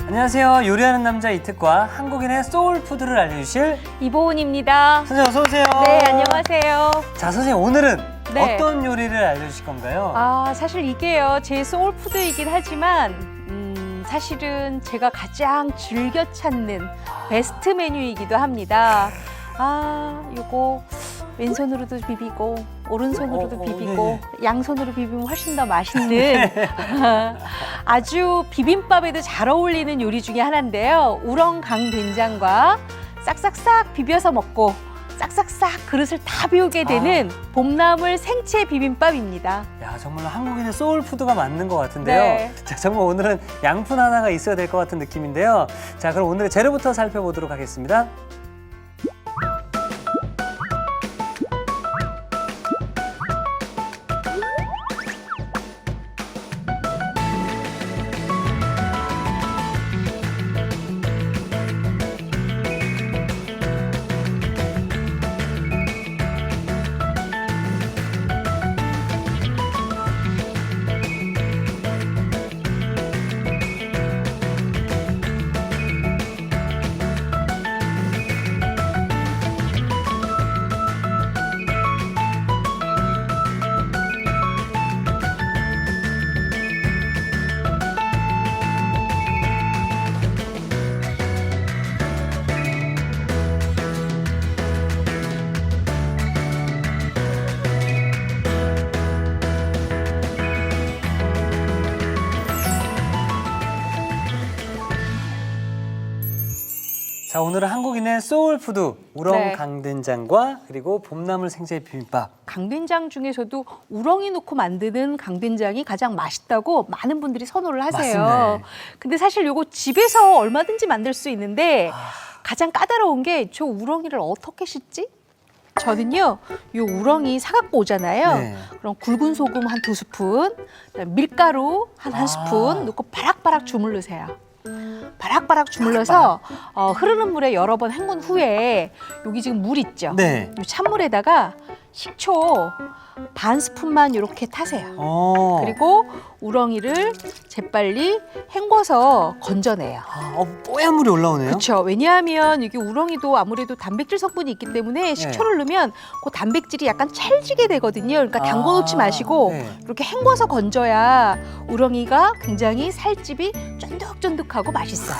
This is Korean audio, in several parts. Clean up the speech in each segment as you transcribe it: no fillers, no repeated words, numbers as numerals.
안녕하세요. 요리하는 남자 이특과 한국인의 소울푸드를 알려주실 이보은입니다. 선생님 어서 오세요. 네, 안녕하세요. 자, 선생님 오늘은 네. 어떤 요리를 알려주실 건가요? 사실 이게요, 제 소울푸드이긴 하지만 사실은 제가 가장 즐겨 찾는 베스트 메뉴이기도 합니다. 요거 왼손으로도 비비고 오른손으로도 비비고 양손으로 비비면 훨씬 더 맛있는 아주 비빔밥에도 잘 어울리는 요리 중에 하나인데요. 우렁 강된장과 싹싹싹 비벼서 먹고 싹싹싹 그릇을 다 비우게 되는 봄나물 생채 비빔밥입니다. 야, 정말로 한국인의 소울푸드가 맞는 것 같은데요. 네. 자, 정말 오늘은 양푼 하나가 있어야 될 것 같은 느낌인데요. 자, 그럼 오늘의 재료부터 살펴보도록 하겠습니다. 자, 오늘은 한국인의 소울푸드 우렁 네. 강된장과 그리고 봄나물 생채 비빔밥. 강된장 중에서도 우렁이 넣고 만드는 강된장이 가장 맛있다고 많은 분들이 선호를 하세요. 맞습니다. 근데 사실 요거 집에서 얼마든지 만들 수 있는데 가장 까다로운 게 저 우렁이를 어떻게 씻지? 저는요, 요 우렁이 사갖고 오잖아요. 네. 그럼 굵은 소금 한 2스푼, 그다음에 밀가루 한 스푼 넣고 바락바락 주물르세요. 바락바락 주물러서 흐르는 물에 여러 번 헹군 후에 여기 지금 물 있죠? 네. 이 찬물에다가 식초 반 스푼만 이렇게 타세요. 그리고 우렁이를 재빨리 헹궈서 건져내요. 뽀얀 물이 올라오네요. 그렇죠. 왜냐하면 이게 우렁이도 아무래도 단백질 성분이 있기 때문에 식초를 넣으면 그 단백질이 약간 찰지게 되거든요. 그러니까 담궈 놓지 마시고 이렇게 헹궈서 건져야 우렁이가 굉장히 살집이 쫀득쫀득하고 맛있어요.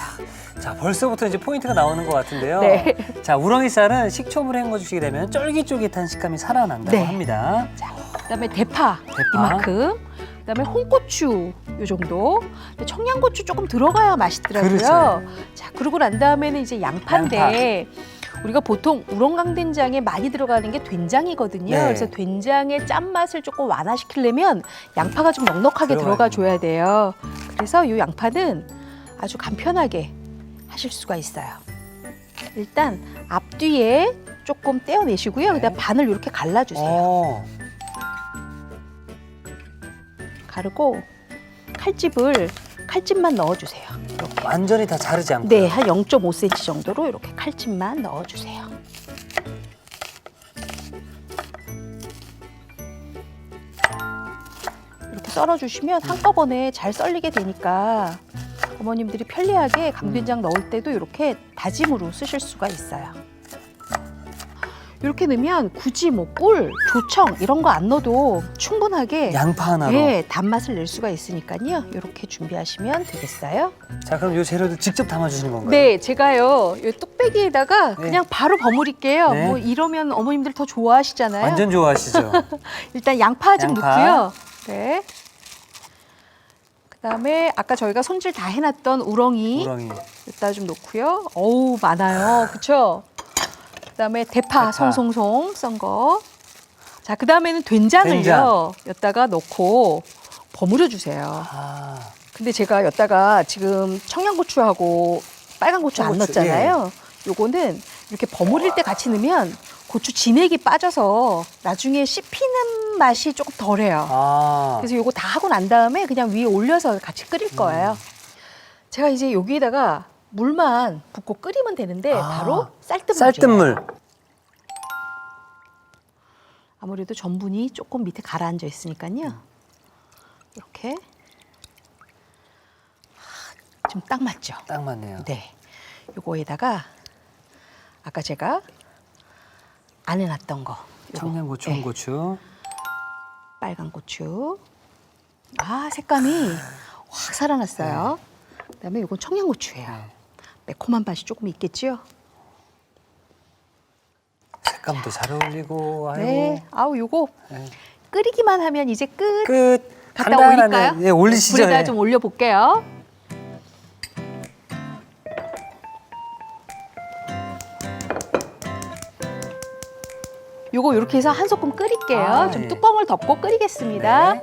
자, 벌써부터 이제 포인트가 나오는 것 같은데요. 네. 자, 우렁이살은 식초물에 헹궈주시게 되면 쫄깃쫄깃한 식감이 살아난다고 네. 합니다. 자, 그다음에 대파 이만큼. 그다음에 홍고추 요 정도. 근데 청양고추 조금 들어가야 맛있더라고요. 그렇죠. 자, 그러고 난 다음에는 이제 양파인데 우리가 보통 우렁강된장에 많이 들어가는 게 된장이거든요. 네. 그래서 된장의 짠맛을 조금 완화시키려면 양파가 좀 넉넉하게 들어가야 들어가 줘야 돼요. 그래서 이 양파는 아주 간편하게 하실 수가 있어요. 일단 앞뒤에 조금 떼어내시고요. 그다음 반을 이렇게 갈라주세요. 가르고 칼집만 넣어주세요. 이렇게. 완전히 다 자르지 않고. 네, 한 0.5cm 정도로 이렇게 칼집만 넣어주세요. 이렇게 썰어주시면 한꺼번에 잘 썰리게 되니까 어머님들이 편리하게 강된장 넣을 때도 이렇게 다짐으로 쓰실 수가 있어요. 이렇게 넣으면 굳이 뭐 꿀, 조청 이런 거 안 넣어도 충분하게 양파 하나로. 네, 단맛을 낼 수가 있으니까요. 이렇게 준비하시면 되겠어요. 자, 그럼 이 재료들 직접 담아주시는 건가요? 네, 제가요, 이 뚝배기에다가 그냥 바로 버무릴게요. 네. 뭐 이러면 어머님들 더 좋아하시잖아요. 완전 좋아하시죠? 일단 양파 좀 양파. 넣고요. 네. 그다음에 아까 저희가 손질 다 해놨던 우렁이 여기다 좀 넣고요. 어우, 많아요. 그렇죠? 그다음에 대파 송송송 썬 거. 자, 그다음에는 된장을요. 여기다가 넣고 버무려 주세요. 근데 제가 여기다가 지금 청양고추하고 빨간 고추 안 넣었잖아요. 요거는 이렇게 버무릴 때 같이 넣으면 고추 진액이 빠져서 나중에 씹히는 맛이 조금 덜해요. 그래서 요거 다 하고 난 다음에 그냥 위에 올려서 같이 끓일 거예요. 제가 이제 여기에다가 물만 붓고 끓이면 되는데 바로 쌀뜨물. 쌀뜨물. 아무래도 전분이 조금 밑에 가라앉아 있으니까요. 이렇게 좀 딱 맞죠? 딱 맞네요. 네. 요거에다가 아까 제가 안 해놨던 거. 요거. 청양고추, 네. 홍고추. 빨간 고추. 아, 색감이 확 살아났어요. 그다음에 요건 청양고추예요. 네. 매콤한 맛이 조금 있겠지요? 색감도 잘 어울리고. 아이고. 네. 아우, 요거 네. 끓이기만 하면 이제 끝. 끝. 갖다 간단하네. 올릴까요? 예, 올리시죠. 불에다 예. 좀 올려볼게요. 요거 이렇게 해서 한 소끔 끓일게요. 아, 좀 예. 뚜껑을 덮고 끓이겠습니다. 네.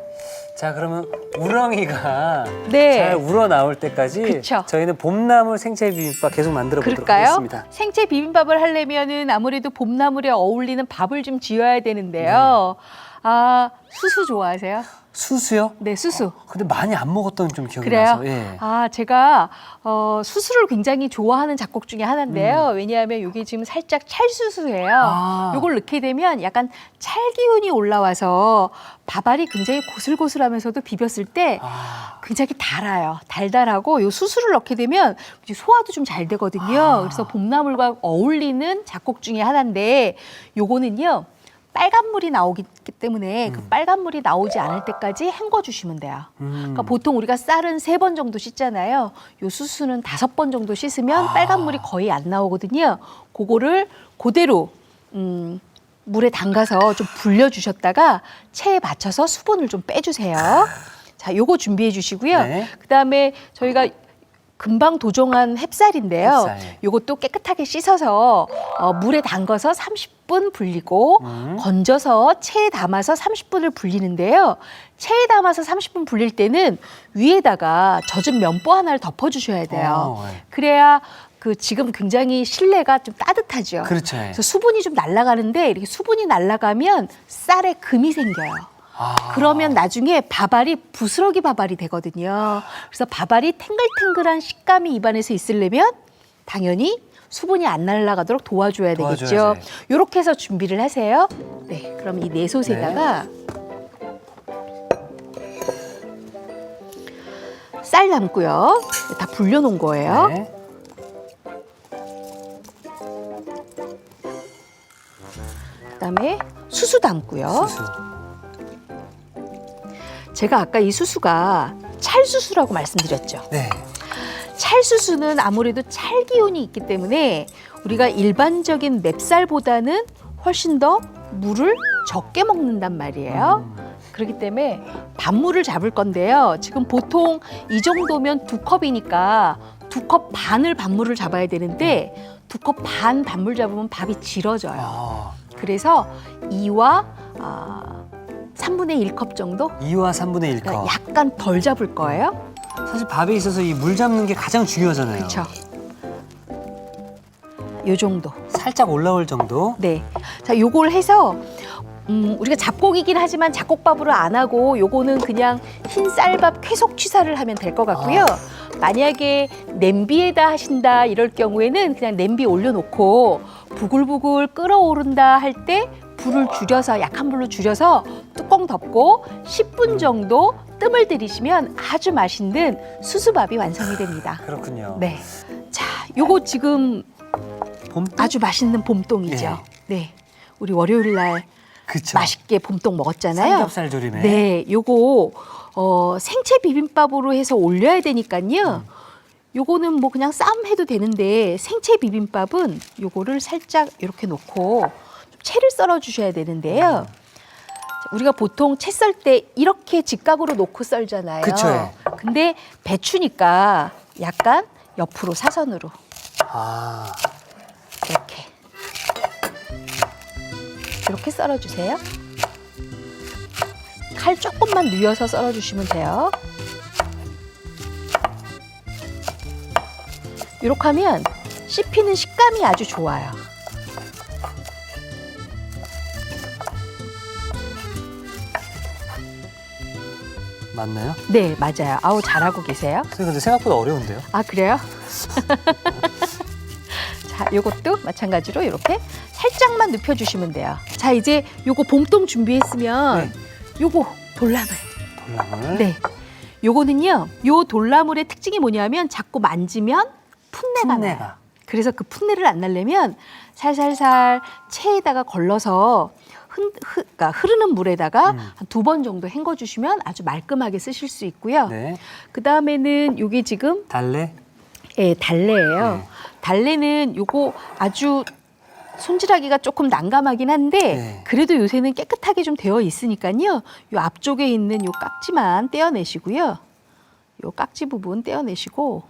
자, 그러면 우렁이가 네. 잘 우러 나올 때까지 그쵸. 저희는 봄나물 생채 비빔밥 계속 만들어 보도록 그럴까요? 하겠습니다. 생채 비빔밥을 하려면은 아무래도 봄나물에 어울리는 밥을 좀 지어야 되는데요. 아, 수수 좋아하세요? 수수요? 네, 수수. 근데 많이 안 먹었던 좀 기억이 그래요? 나서. 예. 아, 제가 수수를 굉장히 좋아하는 작곡 중에 하나인데요. 왜냐하면 이게 지금 살짝 찰수수예요. 아. 요걸 넣게 되면 약간 찰 기운이 올라와서 밥알이 굉장히 고슬고슬하면서도 비볐을 때 아. 굉장히 달아요. 달달하고 요 수수를 넣게 되면 이제 소화도 좀 잘 되거든요. 그래서 봄나물과 어울리는 작곡 중에 하나인데 요거는요. 빨간 물이 나오기 때문에 그 빨간 물이 나오지 않을 때까지 헹궈 주시면 돼요. 그러니까 보통 우리가 쌀은 3번 정도 씻잖아요. 요 수수는 5번 정도 씻으면 빨간 물이 거의 안 나오거든요. 그거를 그대로 물에 담가서 좀 불려 주셨다가 체에 받쳐서 수분을 좀 빼주세요. 자, 요거 준비해 주시고요. 네. 그다음에 저희가 금방 도정한 햅쌀인데요. 햅쌀. 요것도 깨끗하게 씻어서 물에 담가서 30분 불리고 건져서 체에 담아서 30분을 불리는데요. 체에 담아서 30분 불릴 때는 위에다가 젖은 면보 하나를 덮어주셔야 돼요. 네. 그래야 그 지금 굉장히 실내가 좀 따뜻하죠. 그렇죠. 예. 그래서 수분이 좀 날아가는데 이렇게 수분이 날아가면 쌀에 금이 생겨요. 아. 그러면 나중에 밥알이 부스러기 밥알이 되거든요. 그래서 밥알이 탱글탱글한 식감이 입안에서 있으려면 당연히 수분이 안 날아가도록 도와줘야 되겠죠. 도와줘야지. 이렇게 해서 준비를 하세요. 네, 그럼 이 내솥에다가 쌀 담고요. 다 불려놓은 거예요. 네. 그다음에 수수 담고요. 수수. 제가 아까 이 수수가 찰수수라고 말씀드렸죠. 네. 찰수수는 아무래도 찰 기운이 있기 때문에 우리가 일반적인 맵쌀보다는 훨씬 더 물을 적게 먹는단 말이에요. 그렇기 때문에 밥물을 잡을 건데요. 지금 보통 이 정도면 2컵이니까 2컵 반을 밥물을 잡아야 되는데 2컵 반 밥물 잡으면 밥이 질어져요. 아. 그래서 2와 3분의 1컵 정도? 2와 3분의 1컵. 그러니까 약간 덜 잡을 거예요. 사실 밥에 있어서 이 물 잡는 게 가장 중요하잖아요. 그렇죠. 요 정도. 살짝 올라올 정도. 네. 자, 요걸 해서 우리가 잡곡이긴 하지만 잡곡밥으로 안 하고 요거는 그냥 흰 쌀밥 쾌속 취사를 하면 될 것 같고요. 만약에 냄비에다 하신다 이럴 경우에는 그냥 냄비 올려놓고 부글부글 끓어오른다 할 때 불을 줄여서 약한 불로 줄여서 뚜껑 덮고 10분 정도 뜸을 들이시면 아주 맛있는 수수밥이 완성이 됩니다. 그렇군요. 네. 자, 요거 지금 봄동? 아주 맛있는 봄동이죠. 네. 우리 월요일 날 그쵸. 맛있게 봄동 먹었잖아요. 삼겹살 조림에. 네. 요거 생채 비빔밥으로 해서 올려야 되니까요. 요거는 뭐 그냥 쌈 해도 되는데 생채 비빔밥은 요거를 살짝 이렇게 놓고 좀 채를 썰어 주셔야 되는데요. 우리가 보통 채 썰 때 이렇게 직각으로 놓고 썰잖아요. 그쵸. 근데 배추니까 약간 옆으로 사선으로 아. 이렇게 썰어주세요. 칼 조금만 누여서 썰어주시면 돼요. 이렇게 하면 씹히는 식감이 아주 좋아요. 맞나요? 네, 맞아요. 아우, 잘하고 계세요. 선생님 근데 생각보다 어려운데요? 아, 그래요? 자, 요것도 마찬가지로 이렇게 살짝만 눕혀주시면 돼요. 자, 이제 요거 봄동 준비했으면 네. 요거 볼람을. 볼람을. 네. 요거는요, 요 돌나물의 특징이 뭐냐면 자꾸 만지면 풋내가 나요. 풋내가. 그래서 그 풋내를 안 내려면 살살살 체에다가 걸러서 그러니까 흐르는 물에다가 한 2번 정도 헹궈주시면 아주 말끔하게 쓰실 수 있고요. 네. 그 다음에는 요게 지금 달래. 예, 달래예요. 네. 달래는 요거 아주 손질하기가 조금 난감하긴 한데 네. 그래도 요새는 깨끗하게 좀 되어 있으니까요. 요 앞쪽에 있는 요 깍지만 떼어내시고요. 요 깍지 부분 떼어내시고.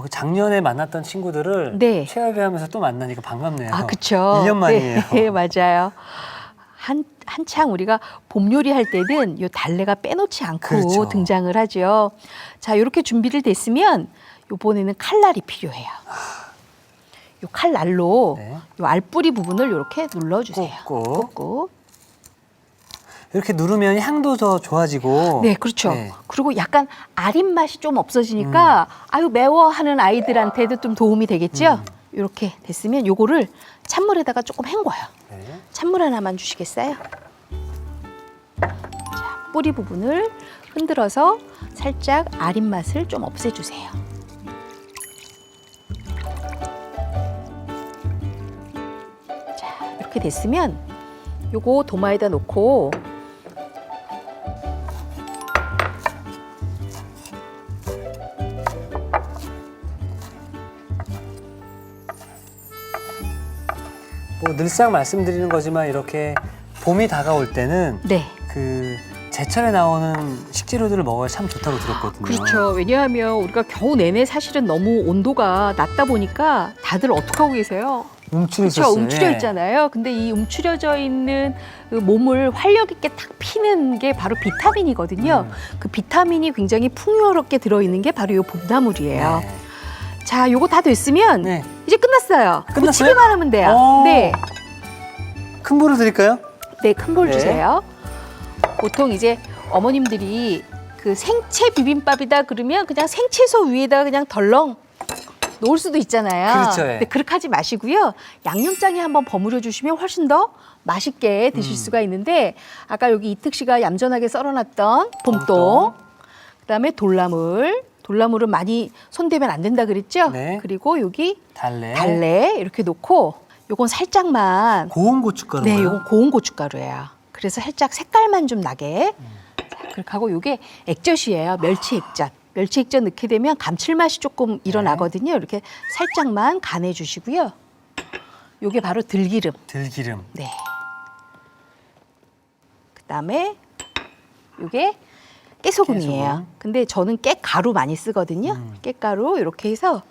그 작년에 만났던 친구들을 네. 체험하면서 또 만나니까 반갑네요. 아, 그쵸. 1년 만이에요. 네, 맞아요. 한창 우리가 봄 요리할 때는 요 달래가 빼놓지 않고 그렇죠. 등장을 하죠. 자, 이렇게 준비를 됐으면 이번에는 칼날이 필요해요. 요 칼날로 네. 요 알뿌리 부분을 이렇게 눌러주세요. 꾹꾹. 꾹꾹. 이렇게 누르면 향도 더 좋아지고. 네, 그렇죠. 네. 그리고 약간 아린 맛이 좀 없어지니까 아유 매워하는 아이들한테도 좀 도움이 되겠죠. 이렇게 됐으면 요거를 찬물에다가 조금 헹궈요. 네. 찬물 하나만 주시겠어요? 자, 뿌리 부분을 흔들어서 살짝 아린 맛을 좀 없애주세요. 자, 이렇게 됐으면 요거 도마에다 놓고 뭐 늘상 말씀드리는 거지만 이렇게 봄이 다가올 때는 네. 그 제철에 나오는 식재료들을 먹어야 참 좋다고 들었거든요. 그렇죠. 왜냐하면 우리가 겨우 내내 사실은 너무 온도가 낮다 보니까 다들 어떻게 하고 계세요? 움츠렸었어요. 그렇죠. 움츠려 예. 있잖아요. 근데 이 움츠려져 있는 그 몸을 활력 있게 탁 피는 게 바로 비타민이거든요. 그 비타민이 굉장히 풍요롭게 들어있는 게 바로 이 봄나물이에요. 네. 자, 요거 다 됐으면 네. 이제 끝났어요. 끝났어요? 묻히기만 하면 돼요. 오. 네, 큰 볼을 드릴까요? 네, 큰 볼 네. 주세요. 보통 이제 어머님들이 그 생채 비빔밥이다 그러면 그냥 생채소 위에다가 그냥 덜렁 놓을 수도 있잖아요. 그렇죠, 예. 근데 그렇게 하지 마시고요. 양념장에 한번 버무려 주시면 훨씬 더 맛있게 드실 수가 있는데 아까 여기 이특 씨가 얌전하게 썰어놨던 봄동, 그다음에 돌나물은 많이 손대면 안 된다 그랬죠? 네. 그리고 여기 달래. 달래 이렇게 놓고 요건 살짝만 고운 고춧가루요. 네, 요건 고운 고춧가루예요. 그래서 살짝 색깔만 좀 나게. 자, 그렇게 하고 요게 액젓이에요. 멸치 액젓. 멸치 액젓 넣게 되면 감칠맛이 조금 일어나거든요. 이렇게 살짝만 간해 주시고요. 요게 바로 들기름. 들기름. 네. 그다음에 요게 깨소금이에요. 깨소금. 근데 저는 깨가루 많이 쓰거든요. 깨가루 이렇게 해서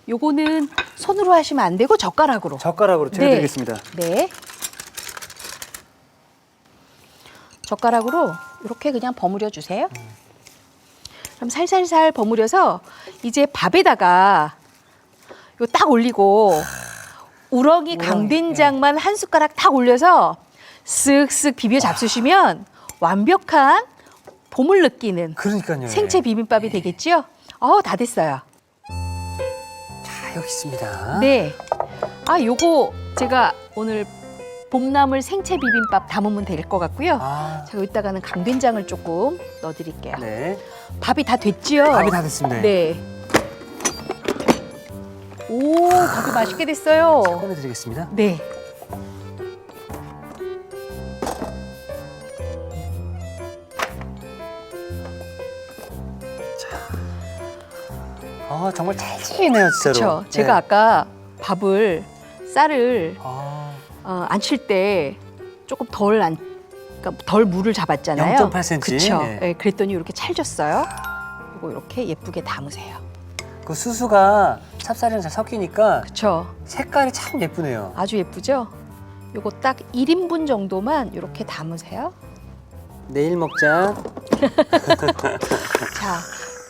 요거는 손으로 하시면 안 되고 젓가락으로. 젓가락으로 제가 네. 드리겠습니다. 네. 젓가락으로 이렇게 그냥 버무려 주세요. 그럼 살살살 버무려서 이제 밥에다가 요 딱 올리고 우렁이 강된장만 한 숟가락 딱 올려서 쓱쓱 비벼 잡수시면 완벽한 봄을 느끼는 그러니까요. 생채 예. 비빔밥이 되겠죠? 다 됐어요. 자, 여기 있습니다. 네. 요거 제가 오늘 봄나물 생채 비빔밥 담으면 될 것 같고요. 아, 자, 여기다가는 강된장을 조금 넣어드릴게요. 네. 밥이 다 됐지요? 밥이 다 됐습니다. 네. 오, 밥이 맛있게 됐어요. 꺼내드리겠습니다. 네. 정말 잘 찌네요, 진짜로. 그렇죠. 제가 아까 쌀을 아, 안 칠 때 조금 그러니까 덜 물을 잡았잖아요. 0.8cm. 그렇죠. 네. 네, 그랬더니 이렇게 찰졌어요. 이거 이렇게 예쁘게 담으세요. 그 수수가 찹쌀이랑 잘 섞이니까 그렇죠. 색깔이 참 예쁘네요. 아주 예쁘죠? 요거 딱 1인분 정도만 이렇게 담으세요. 내일 먹자. 자,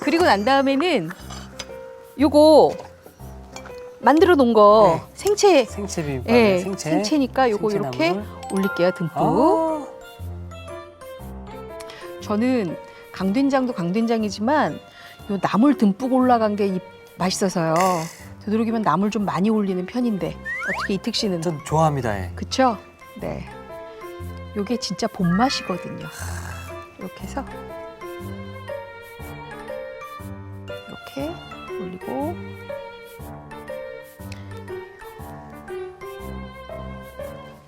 그리고 난 다음에는 요거 만들어 놓은 거 네. 생채, 생채 비빔밥. 예, 생채. 생채니까 요거 생채나물. 이렇게 올릴게요, 듬뿍. 아, 저는 강된장도 강된장이지만 요 나물 듬뿍 올라간 게 맛있어서요. 되도록이면 나물 좀 많이 올리는 편인데 어떻게 이특 씨는? 전 좋아합니다. 예. 그쵸? 네. 요게 진짜 봄맛이거든요. 이렇게 해서 이렇게 올리고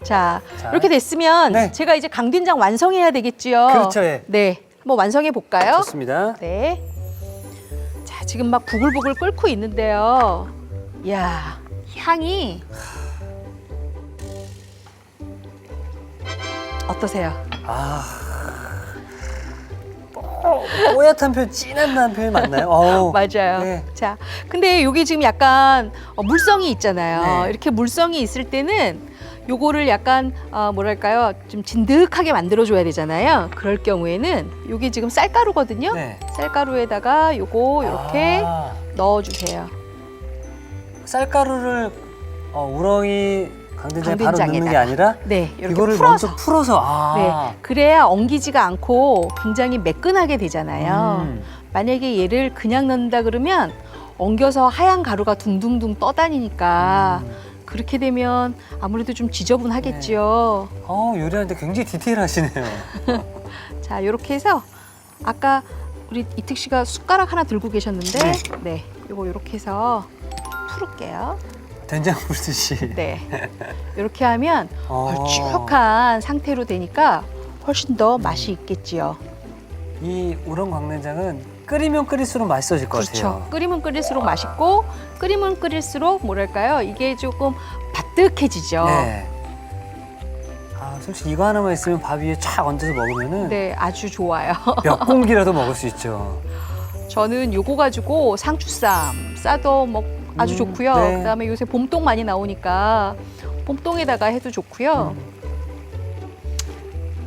자, 이렇게 됐으면 네. 제가 이제 강된장 완성해야 되겠지요. 그렇죠, 예. 네, 한번 완성해 볼까요? 좋습니다. 네. 자, 지금 막 부글부글 끓고 있는데요. 이야, 향이 어떠세요? 뽀얗한 표현, 진한 표현 맞나요? 어우, 맞아요. 네. 자, 근데 여기 지금 약간 물성이 있잖아요. 네. 이렇게 물성이 있을 때는 요거를 약간 뭐랄까요? 좀 진득하게 만들어줘야 되잖아요. 그럴 경우에는 요게 지금 쌀가루거든요. 네. 쌀가루에다가 요거 이렇게 아, 넣어주세요. 쌀가루를 우렁이 강된장에 바로 넣는 게 강된장에다가. 아니라 네, 이렇게 이거를 풀어서. 먼저 풀어서 네, 그래야 엉기지가 않고 굉장히 매끈하게 되잖아요. 만약에 얘를 그냥 넣는다 그러면 엉겨서 하얀 가루가 둥둥둥 떠다니니까 그렇게 되면 아무래도 좀 지저분하겠지요. 요리하는데 굉장히 디테일하시네요. 자, 이렇게 해서 아까 우리 이특 씨가 숟가락 하나 들고 계셨는데, 네, 이거 이렇게 해서 풀을게요. 된장 풀듯이. 네, 이렇게 하면 어. 걸쭉한 상태로 되니까 훨씬 더 맛이 있겠지요. 이 우렁 강된장은 끓이면 끓일수록 맛있어질 것 그렇죠. 같아요. 끓이면 끓일수록 맛있고 끓이면 끓일수록 뭐랄까요? 이게 조금 바득해지죠. 네. 솔직히 이거 하나만 있으면 밥 위에 촥 얹어서 먹으면은 네, 아주 좋아요. 몇 공기라도 먹을 수 있죠. 저는 요거 가지고 상추쌈 싸도 아주 좋고요. 네. 그다음에 요새 봄동 많이 나오니까 봄동에다가 해도 좋고요.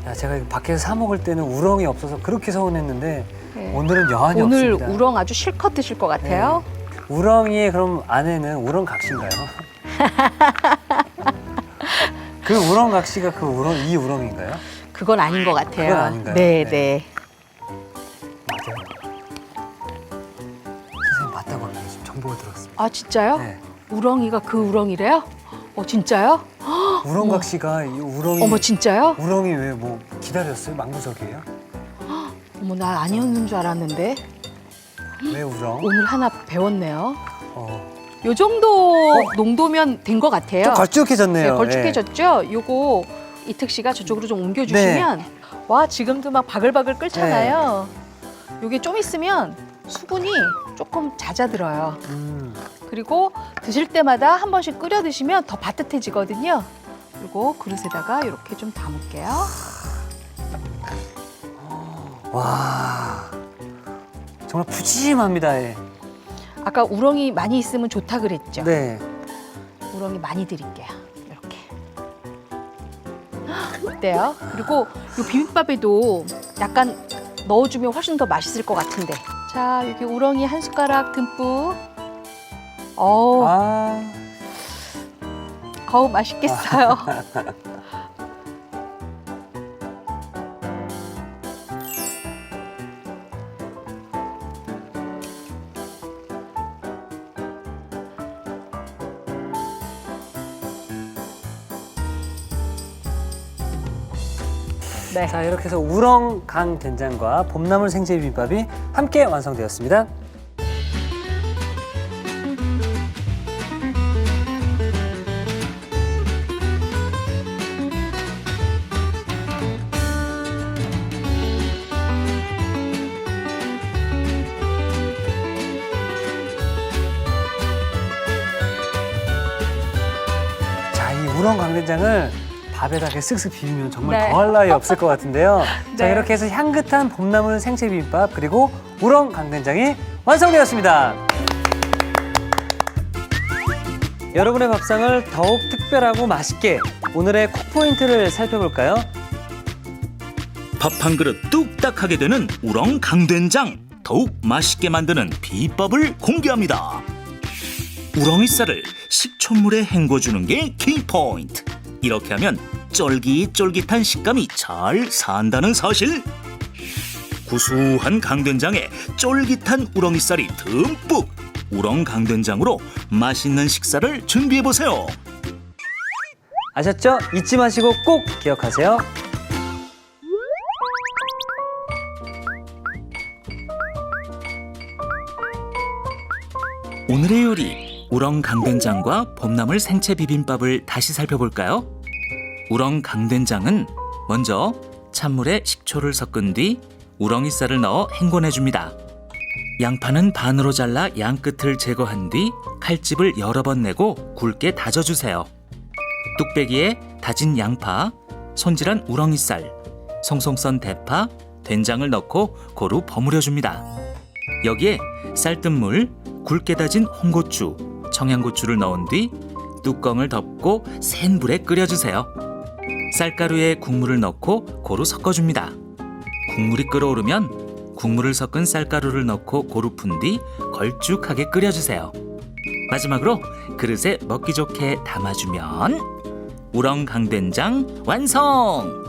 야, 제가 이거 밖에서 사 먹을 때는 우렁이 없어서 그렇게 서운했는데 네. 오늘은 여한이 오늘 없습니다. 우렁 아주 실컷 드실 것 같아요. 우렁이의 그럼 안에는 우렁 각시인가요? 그 우렁 각시가 이 우렁인가요? 그건 아닌 것 같아요. 그건 아닌가요? 네, 네. 네. 맞아요. 선생님 맞다고 합니다. 지금 정보가 들어왔습니다. 아, 진짜요? 네. 우렁이가 그 우렁이래요? 진짜요? 우렁 각시가 이 우렁이 어머, 진짜요? 우렁이 왜 뭐 기다렸어요? 망부석이에요? 어머, 나 아니었는 줄 알았는데 왜 우렁? 오늘 하나 배웠네요. 어. 요 정도 농도면 된 것 같아요. 좀 걸쭉해졌네요. 네, 걸쭉해졌죠? 요거 이특 씨가 저쪽으로 좀 옮겨주시면 와, 지금도 막 바글바글 끓잖아요. 요게 좀 있으면 수분이 조금 잦아들어요. 그리고 드실 때마다 한 번씩 끓여 드시면 더 바뜻해지거든요. 그리고 그릇에다가 이렇게 좀 담을게요. 와, 정말 푸짐합니다. 예. 아까 우렁이 많이 있으면 좋다 그랬죠? 네. 우렁이 많이 드릴게요. 이렇게. 어때요? 그리고 이 비빔밥에도 약간 넣어주면 훨씬 더 맛있을 것 같은데. 자, 여기 우렁이 한 숟가락 듬뿍. 어우, 맛있겠어요. 네. 자, 이렇게 해서 우렁 강된장과 봄나물 생채 비빔밥이 함께 완성되었습니다. 자, 이 우렁 강된장을 밥에다 이렇게 쓱쓱 비비면 정말 네. 더할 나위 없을 것 같은데요. 자, 네. 이렇게 해서 향긋한 봄나물 생채 비빔밥 그리고 우렁 강된장이 완성되었습니다. 여러분의 밥상을 더욱 특별하고 맛있게 오늘의 콕포인트를 살펴볼까요? 밥 한 그릇 뚝딱 하게 되는 우렁 강된장. 더욱 맛있게 만드는 비법을 공개합니다. 우렁이쌀을 식초물에 헹궈주는 게 키포인트. 이렇게 하면 쫄깃쫄깃한 식감이 잘 산다는 사실. 구수한 강된장에 쫄깃한 우렁이쌀이 듬뿍. 우렁 강된장으로 맛있는 식사를 준비해보세요. 아셨죠? 잊지 마시고 꼭 기억하세요. 오늘의 요리 우렁 강된장과 봄나물 생채 비빔밥을 다시 살펴볼까요? 우렁 강된장은 먼저 찬물에 식초를 섞은 뒤 우렁이쌀을 넣어 헹궈내줍니다. 양파는 반으로 잘라 양 끝을 제거한 뒤 칼집을 여러 번 내고 굵게 다져주세요. 뚝배기에 다진 양파, 손질한 우렁이쌀, 송송 썬 대파, 된장을 넣고 고루 버무려줍니다. 여기에 쌀뜨물, 굵게 다진 홍고추, 청양고추를 넣은 뒤 뚜껑을 덮고 센 불에 끓여주세요. 쌀가루에 국물을 넣고 고루 섞어줍니다. 국물이 끓어오르면 국물을 섞은 쌀가루를 넣고 고루 푼 뒤 걸쭉하게 끓여주세요. 마지막으로 그릇에 먹기 좋게 담아주면 우렁 강된장 완성!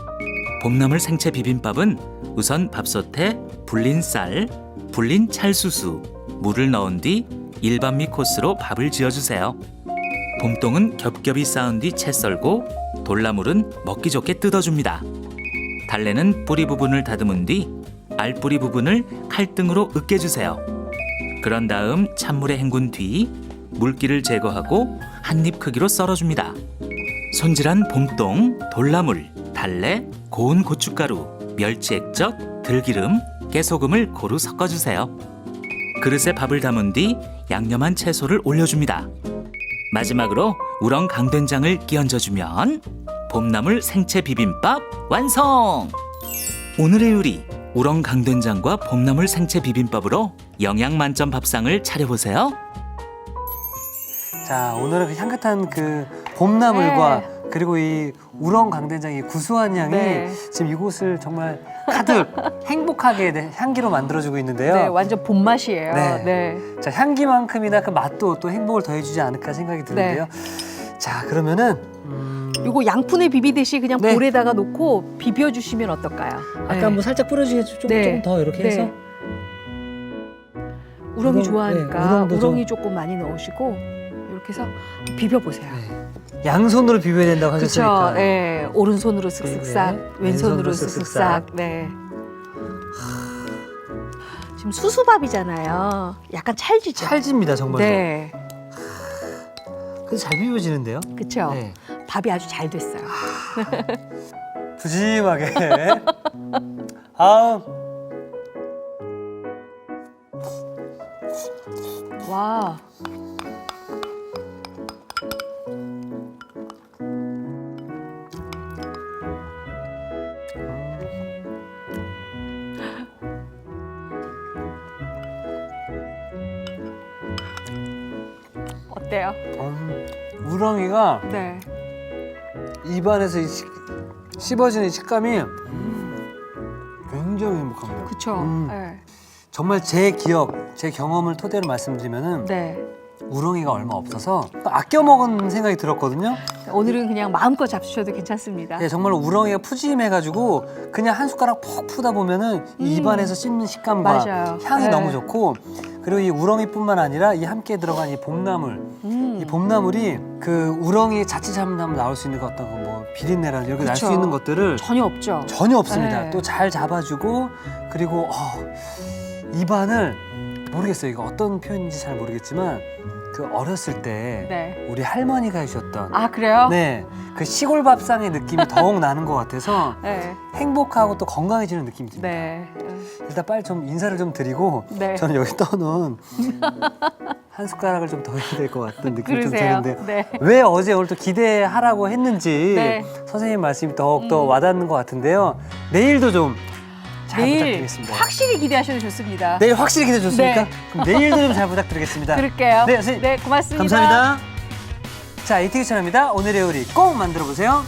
봄나물 생채 비빔밥은 우선 밥솥에 불린 쌀, 불린 찰수수, 물을 넣은 뒤 일반미 코스로 밥을 지어주세요. 봄동은 겹겹이 쌓은 뒤 채 썰고 돌나물은 먹기 좋게 뜯어줍니다. 달래는 뿌리 부분을 다듬은 뒤 알뿌리 부분을 칼등으로 으깨주세요. 그런 다음 찬물에 헹군 뒤 물기를 제거하고 한입 크기로 썰어줍니다. 손질한 봄동, 돌나물, 달래, 고운 고춧가루, 멸치 액젓, 들기름, 깨소금을 고루 섞어주세요. 그릇에 밥을 담은 뒤 양념한 채소를 올려줍니다. 마지막으로 우렁 강된장을 끼얹어주면 봄나물 생채 비빔밥 완성! 오늘의 요리 우렁 강된장과 봄나물 생채 비빔밥으로 영양 만점 밥상을 차려보세요. 자, 오늘은 그 향긋한 그 봄나물과 그리고 이 우렁 강된장의 구수한 향이 지금 이곳을 정말 가득 행복하게 향기로 만들어주고 있는데요. 네, 완전 봄맛이에요. 네. 네. 자, 향기만큼이나 그 맛도 또 행복을 더해주지 않을까 생각이 드는데요. 자, 그러면은 요거 양푼에 비비듯이 그냥 네. 볼에다가 놓고 비벼주시면 어떨까요? 아까 뭐 살짝 뿌려주게 조금 더 이렇게 네. 해서 우렁이 우렁, 좋아하니까 네, 우렁도 우렁이 조금 많이 넣으시고 이렇게 해서 비벼보세요. 양손으로 비벼야 된다고 그렇죠. 하셨으니까. 네, 오른손으로 쓱쓱 네, 싹, 왼손으로 왼손으로 쓱쓱 쓱쓱 싹. 네. 지금 수수밥이잖아요. 약간 찰지죠. 찰집니다, 정말로. 네, 그래서 잘 비벼지는데요. 그렇죠. 네. 밥이 아주 잘 됐어요. 푸짐하게. 아, 와. 어때요? 우렁이가 네. 입안에서 씹어지는 식감이 굉장히 행복합니다. 그렇죠. 네. 정말 제 기억, 제 경험을 토대로 말씀드리면은 네. 우렁이가 얼마 없어서 아껴 먹은 생각이 들었거든요. 오늘은 그냥 마음껏 잡수셔도 괜찮습니다. 네, 정말 우렁이가 푸짐해가지고 그냥 한 숟가락 푹 푸다 보면은 이 입안에서 씹는 식감과 맞아요. 향이 네. 너무 좋고, 그리고 이 우렁이뿐만 아니라 이 함께 들어간 이 봄나물, 이 봄나물이 그 우렁이 자칫 잘못하면 나올 수 있는 것 어떤 뭐 비린내라든지 이렇게 날 수 그쵸. 있는 것들을 전혀 없죠. 전혀 없습니다. 네. 또 잘 잡아주고, 그리고 입안을 모르겠어요. 이거 어떤 표현인지 잘 모르겠지만 그 어렸을 때 네. 우리 할머니가 해주셨던 아, 그래요? 네, 그 시골 밥상의 느낌이 더욱 나는 것 같아서 네. 행복하고 또 건강해지는 느낌이 듭니다. 네. 일단 빨리 좀 인사를 좀 드리고 네. 저는 여기 떠놓은 한 숟가락을 좀 더 해야 될 것 같은 느낌이 좀 그러세요. 드는데 네. 왜 어제 오늘 또 기대하라고 했는지 네. 선생님 말씀이 더욱더 와닿는 것 같은데요. 내일도 좀 잘 내일 부탁드리겠습니다. 확실히 기대하셔도 좋습니다. 내일 확실히 기대 좋습니까? 네. 그럼 내일도 좀 잘 부탁드리겠습니다. 그럴게요. 네, 선생님. 네, 고맙습니다. 감사합니다. 자, 이티기 채널입니다. 오늘의 요리 꼭 만들어 보세요.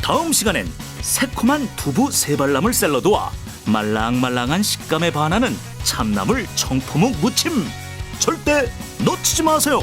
다음 시간엔 새콤한 두부 세발나물 샐러드와 말랑말랑한 식감에 반하는 참나물 청포묵 무침 절대 놓치지 마세요.